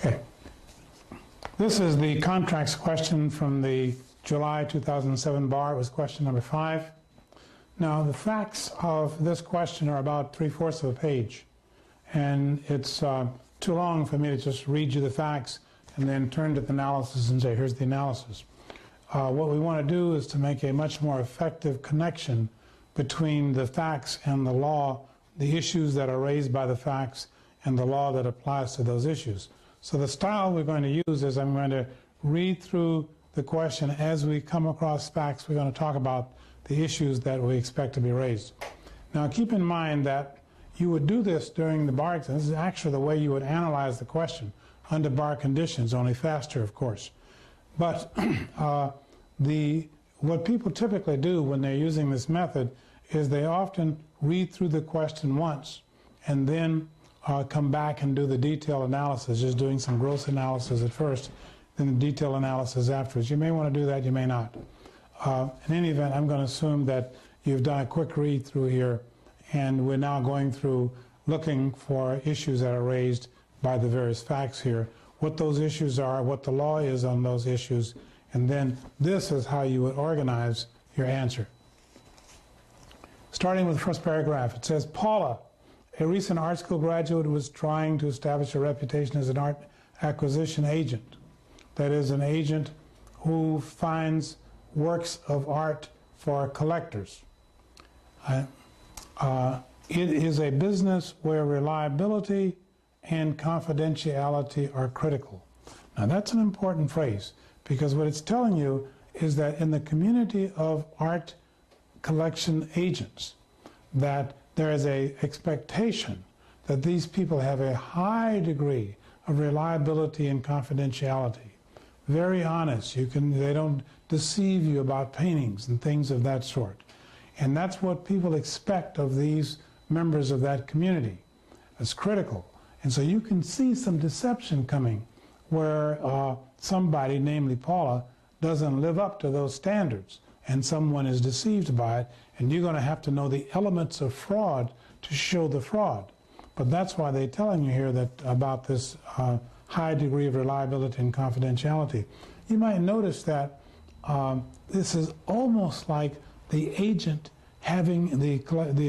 Okay. This is the contracts question from the July 2007 bar. It was question number 5. Now, the facts of this question are about 3/4 of a page, and it's too long for me to just read you the facts and then turn to the analysis and say, here's the analysis. What we want to do is to make a much more effective connection between the facts and the law, the issues that are raised by the facts, and the law that applies to those issues. So the style we're going to use is I'm going to read through the question as we come across facts. We're going to talk about the issues that we expect to be raised. Now keep in mind that you would do this during the bar exam. This is actually the way you would analyze the question under bar conditions, only faster, of course. But what people typically do when they're using this method is they often read through the question once and then come back and do the detailed analysis, just doing some gross analysis at first, then the detailed analysis afterwards. You may want to do that, you may not. In any event, I'm going to assume that you've done a quick read through here, and we're now going through looking for issues that are raised by the various facts here, what those issues are, what the law is on those issues, and then this is how you would organize your answer. Starting with the first paragraph, it says, Paula, a recent art school graduate, was trying to establish a reputation as an art acquisition agent. That is, an agent who finds works of art for collectors. It is a business where reliability and confidentiality are critical. Now that's an important phrase, because what it's telling you is that in the community of art collection agents, that there is an expectation that these people have a high degree of reliability and confidentiality. Very honest. They don't deceive you about paintings and things of that sort. And that's what people expect of these members of that community. It's critical. And so you can see some deception coming where somebody, namely Paula, doesn't live up to those standards and someone is deceived by it, and you're going to have to know the elements of fraud to show the fraud. But that's why they're telling you here that about this high degree of reliability and confidentiality. You might notice that this is almost like the agent having, the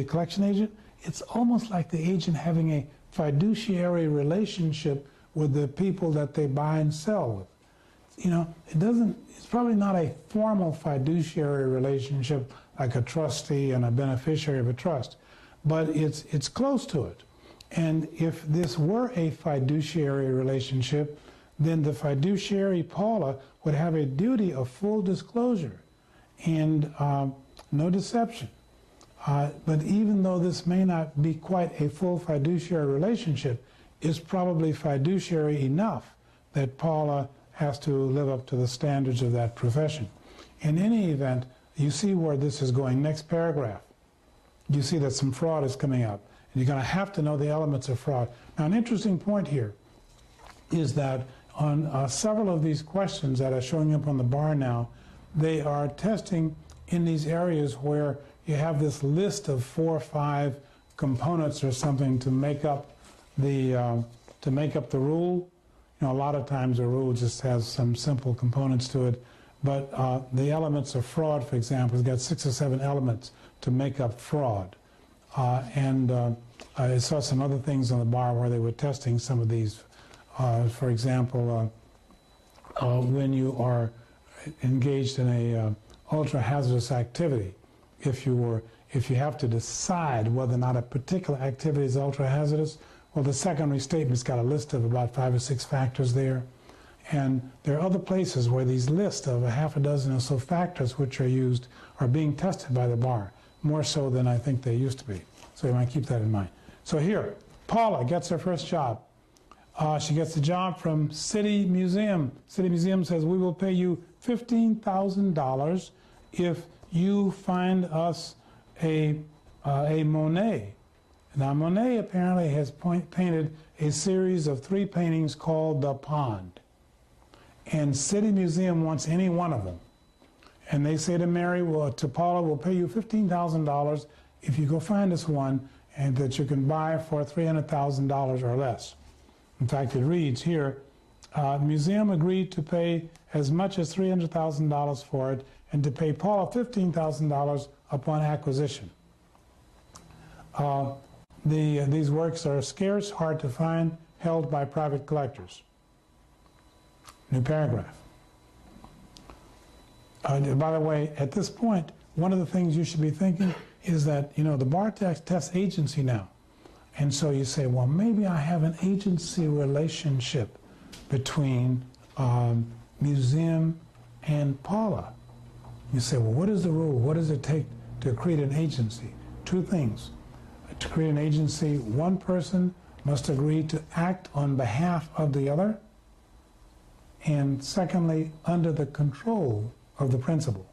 collection agent, it's almost like the agent having a fiduciary relationship with the people that they buy and sell with. You know, it's probably not a formal fiduciary relationship like a trustee and a beneficiary of a trust, but it's close to it. And if this were a fiduciary relationship, then the fiduciary, Paula, would have a duty of full disclosure and no deception. But even though this may not be quite a full fiduciary relationship, it's probably fiduciary enough that Paula has to live up to the standards of that profession. In any event, you see where this is going. Next paragraph. You see that some fraud is coming up. And you're going to have to know the elements of fraud. Now, an interesting point here is that on several of these questions that are showing up on the bar now, they are testing in these areas where you have this list of 4 or 5 components or something to make up the rule. You know, a lot of times a rule just has some simple components to it, but the elements of fraud, for example, has got 6 or 7 elements to make up fraud. I saw some other things on the bar where they were testing some of these. For example, when you are engaged in a ultra-hazardous activity, if you have to decide whether or not a particular activity is ultra-hazardous, well, the secondary statement's got a list of about 5 or 6 factors there. And there are other places where these lists of a half a dozen or so factors which are used are being tested by the bar, more so than I think they used to be. So you might keep that in mind. So here, Paula gets her first job. She gets the job from City Museum. City Museum says, we will pay you $15,000 if you find us a Monet. Now, Monet apparently has painted a series of 3 paintings called The Pond. And City Museum wants any one of them. And they say to to Paula, we'll pay you $15,000 if you go find us one and that you can buy for $300,000 or less. In fact, it reads here, Museum agreed to pay as much as $300,000 for it and to pay Paula $15,000 upon acquisition. These works are scarce, hard to find, held by private collectors. New paragraph. By the way, at this point, one of the things you should be thinking is that, you know, the bar test agency now. And so you say, well, maybe I have an agency relationship between Museum and Paula. You say, well, what is the rule? What does it take to create an agency? Two things. To create an agency, one person must agree to act on behalf of the other, and secondly, under the control of the principal.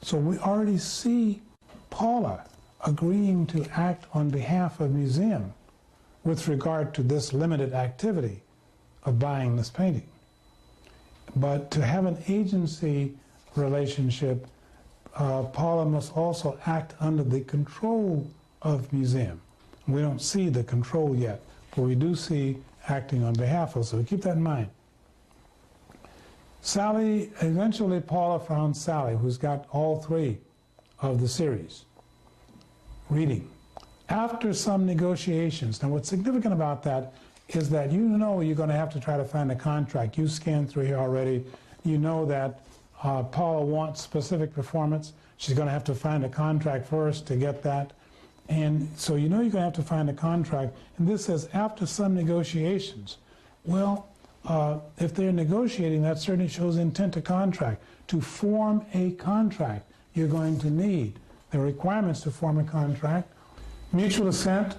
So we already see Paula agreeing to act on behalf of Museum with regard to this limited activity of buying this painting. But to have an agency relationship, Paula must also act under the control of Museum. We don't see the control yet, but we do see acting on behalf of, so keep that in mind. Sally, eventually Paula found Sally, who's got all three of the series. Reading. After some negotiations, now what's significant about that is that you know you're going to have to try to find a contract. You scanned through here already. You know that Paula wants specific performance. She's going to have to find a contract first to get that. And so you know you're going to have to find a contract. And this says, after some negotiations. Well, if they're negotiating, that certainly shows intent to contract. To form a contract, you're going to need the requirements to form a contract: mutual assent,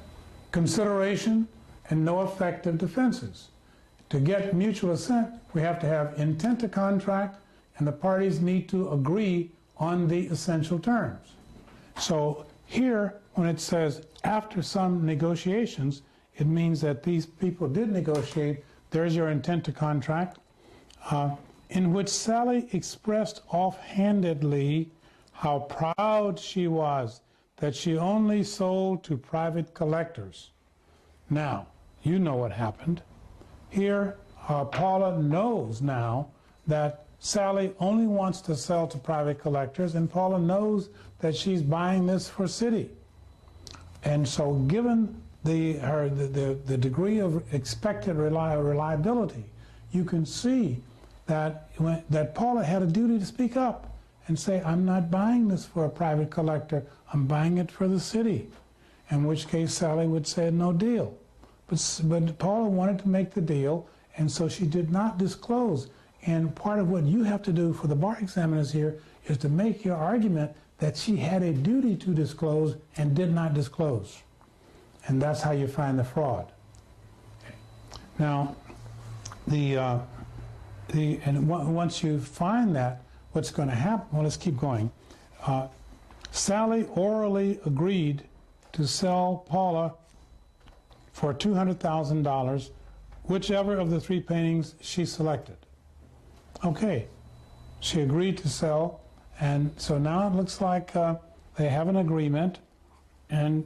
consideration, and no effective defenses. To get mutual assent, we have to have intent to contract, and the parties need to agree on the essential terms. So here, when it says after some negotiations, it means that these people did negotiate. There's your intent to contract, in which Sally expressed offhandedly how proud she was that she only sold to private collectors. Now, you know what happened. Here, Paula knows now that Sally only wants to sell to private collectors, and Paula knows that she's buying this for city. And so given the degree of expected reliability, you can see that Paula had a duty to speak up and say, I'm not buying this for a private collector, I'm buying it for the city. In which case Sally would say no deal. But Paula wanted to make the deal, and so she did not disclose. And part of what you have to do for the bar examiners here is to make your argument that she had a duty to disclose and did not disclose. And that's how you find the fraud. Now, once you find that, what's going to happen? Well, let's keep going. Sally orally agreed to sell Paula for $200,000, whichever of the three paintings she selected. Okay, she agreed to sell, and so now it looks like they have an agreement. And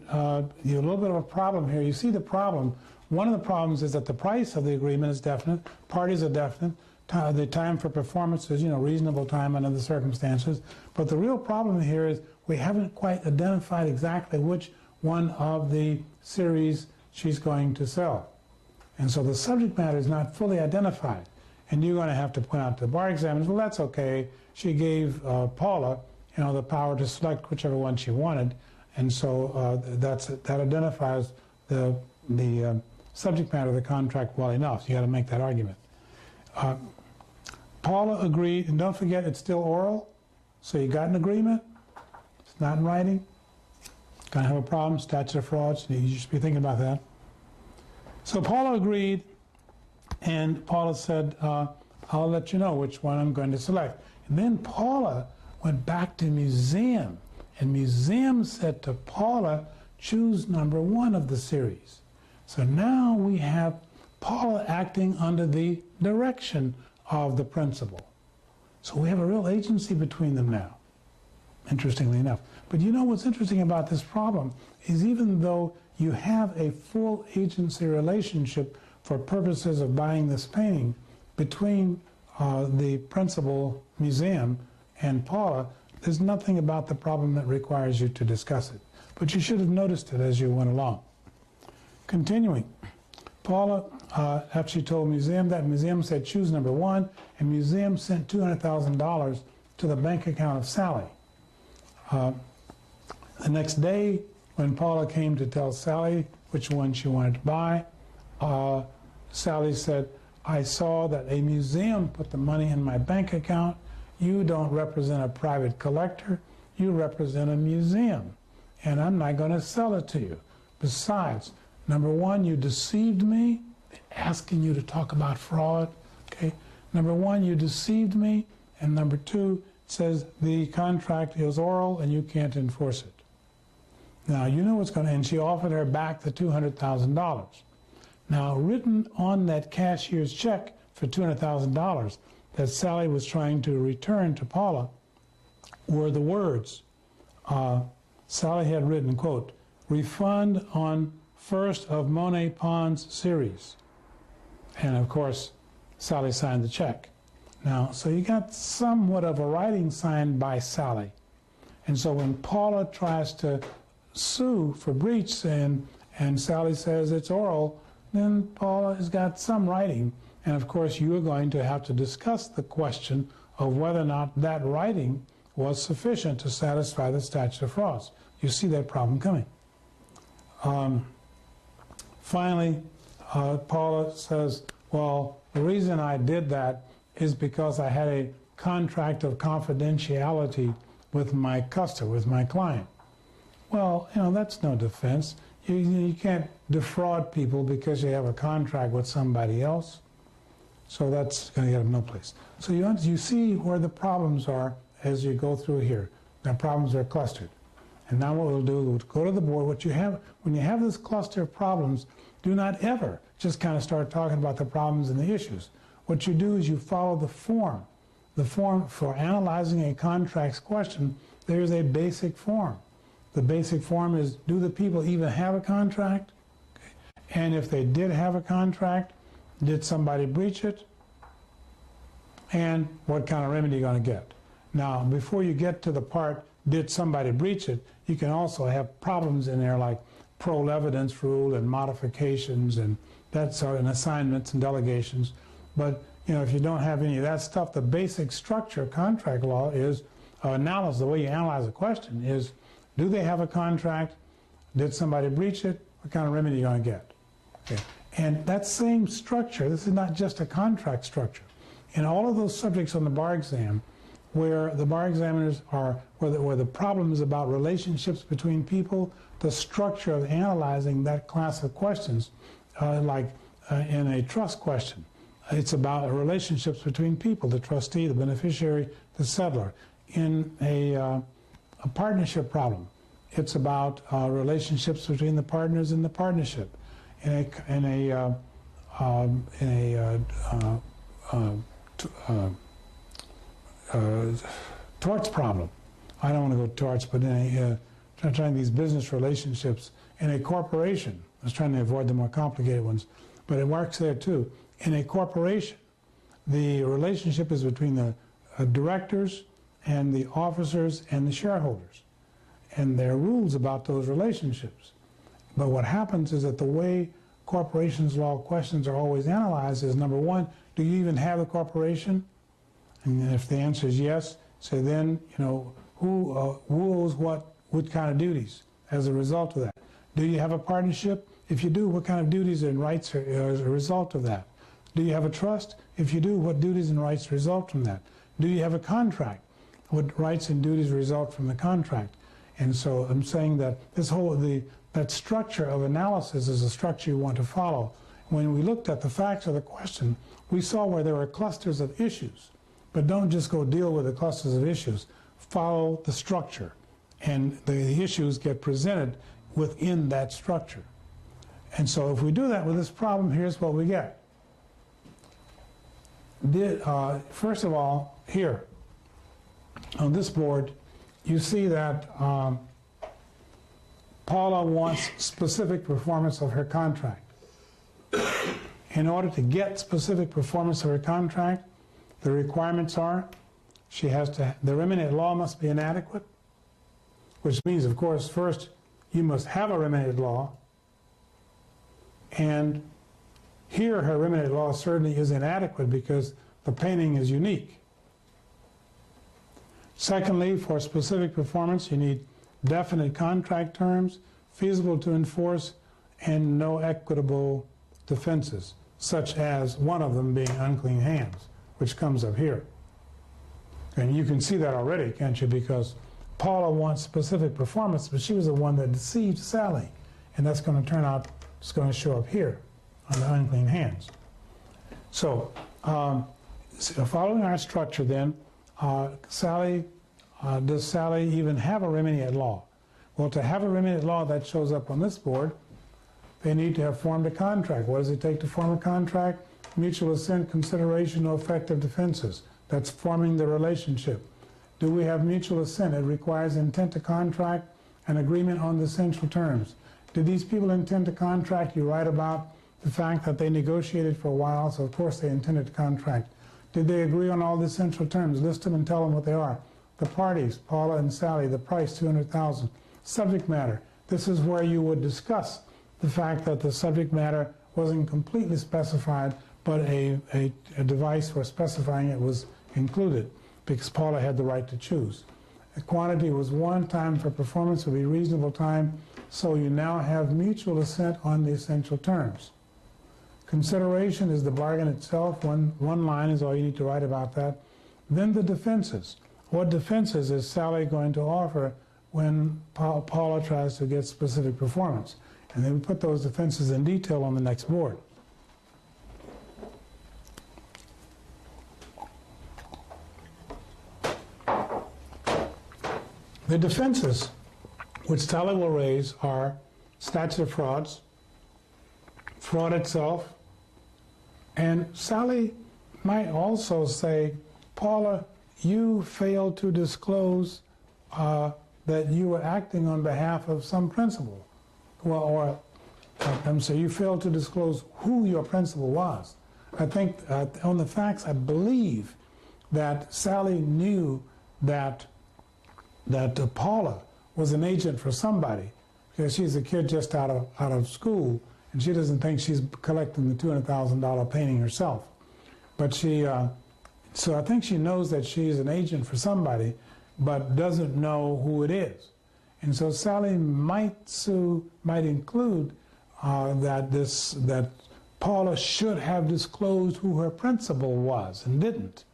you have a little bit of a problem here. You see the problem. One of the problems is that the price of the agreement is definite. Parties are definite. The time for performance is, reasonable time under the circumstances. But the real problem here is we haven't quite identified exactly which one of the series she's going to sell. And so the subject matter is not fully identified. And you're going to have to point out to the bar examiners, well, that's okay. She gave Paula, the power to select whichever one she wanted. And so that identifies the subject matter of the contract well enough. So you got to make that argument. Paula agreed, and don't forget it's still oral. So you got an agreement. It's not in writing. Going to have a problem. Statute of frauds. You should be thinking about that. So Paula agreed, and Paula said, "I'll let you know which one I'm going to select." And then Paula went back to Museum. And Museum said to Paula, choose number one of the series. So now we have Paula acting under the direction of the principal. So we have a real agency between them now, interestingly enough. But what's interesting about this problem is even though you have a full agency relationship for purposes of buying this painting between the principal museum and Paula, there's nothing about the problem that requires you to discuss it. But you should have noticed it as you went along. Continuing, Paula, after she told museum, that museum said choose number one, and museum sent $200,000 to the bank account of Sally. The next day, when Paula came to tell Sally which one she wanted to buy, Sally said, I saw that a museum put the money in my bank account. You don't represent a private collector. You represent a museum, and I'm not going to sell it to you. Besides, number one, you deceived me, asking you to talk about fraud. Okay. Number one, you deceived me, and number two, it says the contract is oral and you can't enforce it. Now, you know what's going to, and she offered her back the $200,000. Now, written on that cashier's check for $200,000 that Sally was trying to return to Paula were the words. Sally had written, quote, refund on first of Monet Pond's series. And of course, Sally signed the check. Now, so you got somewhat of a writing signed by Sally. And so when Paula tries to sue for breach and Sally says it's oral, then Paula has got some writing. And of course, you're going to have to discuss the question of whether or not that writing was sufficient to satisfy the statute of frauds. You see that problem coming. Finally, Paula says, well, the reason I did that is because I had a contract of confidentiality with my customer, with my client. Well, you know, that's no defense. You can't defraud people because you have a contract with somebody else. So that's going to get them no place. So you see where the problems are as you go through here. The problems are clustered. And now what we'll do, we'll go to the board. What you have, when you have this cluster of problems, do not ever just kind of start talking about the problems and the issues. What you do is you follow the form. The form for analyzing a contracts question, there's a basic form. The basic form is, do the people even have a contract? Okay. And if they did have a contract, did somebody breach it? And what kind of remedy are you going to get? Now, before you get to the part, did somebody breach it, you can also have problems in there like parole evidence rule and modifications and that sort, and assignments and delegations. But you know, if you don't have any of that stuff, the basic structure of contract law is analysis. The way you analyze a question is, do they have a contract? Did somebody breach it? What kind of remedy are you going to get? Okay. And that same structure, this is not just a contract structure. In all of those subjects on the bar exam, where the bar examiners are, where the problem is about relationships between people, the structure of analyzing that class of questions, like in a trust question, it's about relationships between people, the trustee, the beneficiary, the settlor. In a partnership problem, it's about relationships between the partners in the partnership. In a torts problem, I don't want to go torts, but in trying these business relationships in a corporation, I was trying to avoid the more complicated ones, but it works there too. In a corporation, the relationship is between the directors and the officers and the shareholders. And there are rules about those relationships. But what happens is that the way corporations law questions are always analyzed is, number one, do you even have a corporation? And if the answer is yes, so then, you know, who owes what kind of duties as a result of that? Do you have a partnership? If you do, what kind of duties and rights are as a result of that? Do you have a trust? If you do, what duties and rights result from that? Do you have a contract? What rights and duties result from the contract? And so I'm saying that this whole, that structure of analysis is a structure you want to follow. When we looked at the facts of the question, we saw where there were clusters of issues. But don't just go deal with the clusters of issues. Follow the structure. And the issues get presented within that structure. And so if we do that with this problem, here's what we get. First of all, here, on this board, you see that Paula wants specific performance of her contract. In order to get specific performance of her contract, the requirements are the remedy law must be inadequate, which means, of course, first you must have a remedy law, and here her remedy law certainly is inadequate because the painting is unique. Secondly, for specific performance, you need definite contract terms, feasible to enforce, and no equitable defenses, such as one of them being unclean hands, which comes up here. And you can see that already, can't you? Because Paula wants specific performance, but she was the one that deceived Sally. And that's going to turn out, it's going to show up here on the unclean hands. So, following our structure then, does Sally even have a remedy at law? Well, to have a remedy at law, that shows up on this board, they need to have formed a contract. What does it take to form a contract? Mutual assent, consideration, no effective defenses. That's forming the relationship. Do we have mutual assent? It requires intent to contract and agreement on the essential terms. Did these people intend to contract? You write about the fact that they negotiated for a while, so of course they intended to contract. Did they agree on all the essential terms? List them and tell them what they are. The parties, Paula and Sally, the price, $200,000. Subject matter. This is where you would discuss the fact that the subject matter wasn't completely specified, but a device for specifying it was included because Paula had the right to choose. The quantity was 1, time for performance would be reasonable time, so you now have mutual assent on the essential terms. Consideration is the bargain itself. One line is all you need to write about that. Then the defenses. What defenses is Sally going to offer when Paula tries to get specific performance? And then we put those defenses in detail on the next board. The defenses which Sally will raise are statute of frauds, fraud itself, and Sally might also say, Paula, you failed to disclose that you were acting on behalf of some principal. Well, so you failed to disclose who your principal was. I think on the facts, I believe that Sally knew that Paula was an agent for somebody because she's a kid just out of school and she doesn't think she's collecting the $200,000 painting herself. But so I think she knows that she's an agent for somebody, but doesn't know who it is. And so Sally might include that Paula should have disclosed who her principal was and didn't.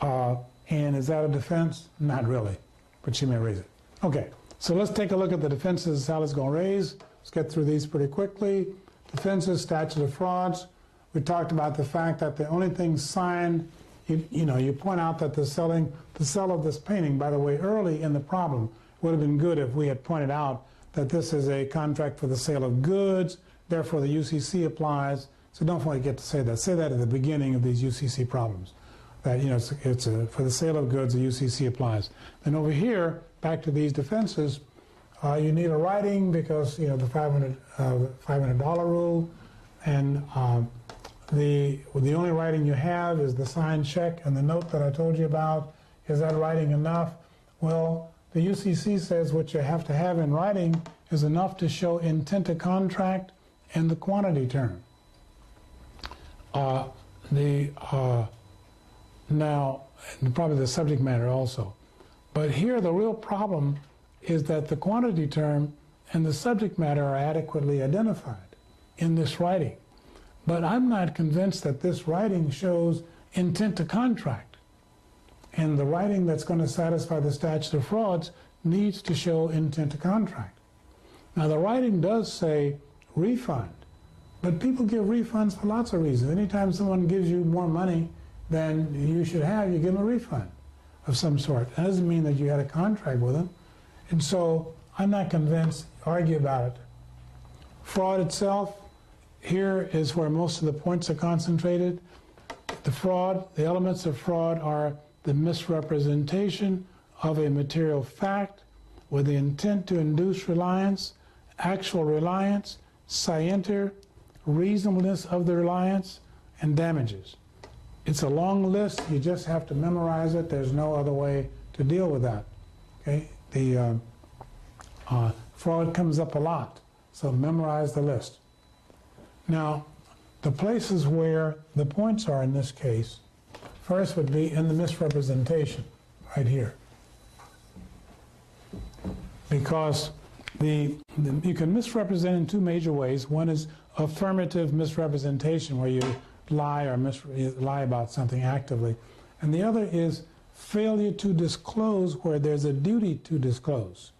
And is that a defense? Not really, but she may raise it. Okay, so let's take a look at the defenses Sally's going to raise. Let's get through these pretty quickly. Defenses, statute of frauds. We talked about the fact that the only thing signed, you point out that the sale of this painting, by the way, early in the problem, would have been good if we had pointed out that this is a contract for the sale of goods, therefore the UCC applies. So don't forget to say that. Say that at the beginning of these UCC problems. That it's for the sale of goods, the UCC applies. And over here, back to these defenses, you need a writing because the $500 rule, and the only writing you have is the signed check and the note that I told you about. Is that writing enough? Well, the UCC says what you have to have in writing is enough to show intent to contract and the quantity term. Now, and probably the subject matter also. But here the real problem is that the quantity term and the subject matter are adequately identified in this writing. But I'm not convinced that this writing shows intent to contract. And the writing that's going to satisfy the statute of frauds needs to show intent to contract. Now the writing does say refund, but people give refunds for lots of reasons. Anytime someone gives you more money than you should have, you give them a refund of some sort. That doesn't mean that you had a contract with them. And so I'm not convinced. Argue about it. Fraud itself, here is where most of the points are concentrated. The elements of fraud are the misrepresentation of a material fact with the intent to induce reliance, actual reliance, scienter, reasonableness of the reliance, and damages. It's a long list. You just have to memorize it. There's no other way to deal with that. Okay? The fraud comes up a lot, so memorize the list. Now, the places where the points are in this case, first would be in the misrepresentation, right here. Because you can misrepresent in two major ways. One is affirmative misrepresentation, where you lie or lie about something actively. And the other is failure to disclose where there's a duty to disclose.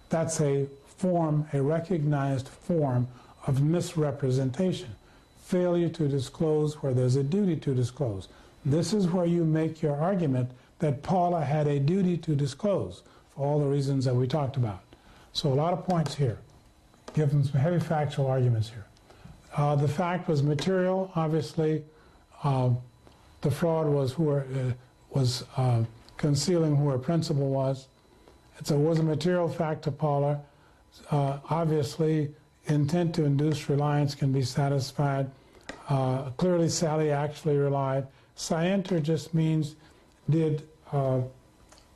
That's a form, a recognized form of misrepresentation. Failure to disclose where there's a duty to disclose. This is where you make your argument that Paula had a duty to disclose for all the reasons that we talked about. So a lot of points here. Give them some heavy factual arguments here. The fact was material. Obviously, the fraud was concealing who her principal was. It was a material fact to Paula. Obviously, intent to induce reliance can be satisfied. Clearly, Sally actually relied. Scienter just means, did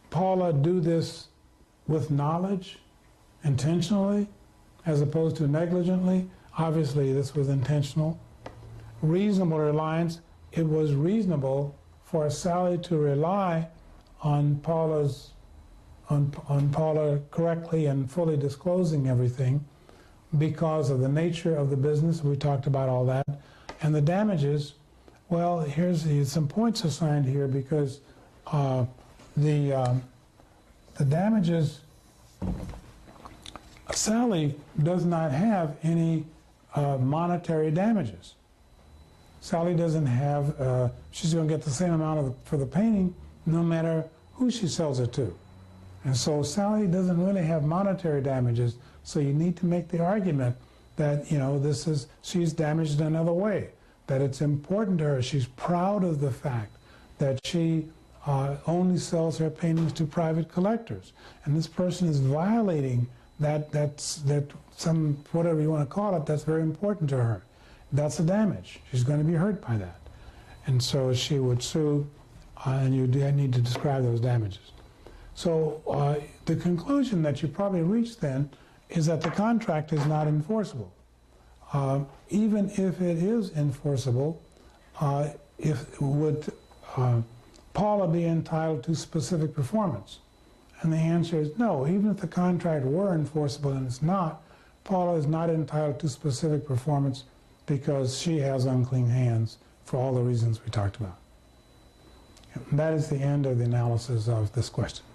Paula do this with knowledge, intentionally, as opposed to negligently? Obviously, this was intentional. Reasonable reliance. It was reasonable for Sally to rely on Paula correctly and fully disclosing everything because of the nature of the business. We talked about all that. And the damages, well, here's some points assigned here because the damages, Sally does not have any monetary damages. Sally doesn't have, she's going to get the same amount for the painting no matter who she sells it to. And so Sally doesn't really have monetary damages, so you need to make the argument that, you know, she's damaged another way, that it's important to her. She's proud of the fact that she only sells her paintings to private collectors. And this person is violating some, whatever you want to call it, that's very important to her. That's a damage. She's going to be hurt by that. And so she would sue, and you need to describe those damages. So the conclusion that you probably reach then is that the contract is not enforceable. Even if it is enforceable, would Paula be entitled to specific performance? And the answer is no. Even if the contract were enforceable, and it's not, Paula is not entitled to specific performance because she has unclean hands for all the reasons we talked about. And that is the end of the analysis of this question.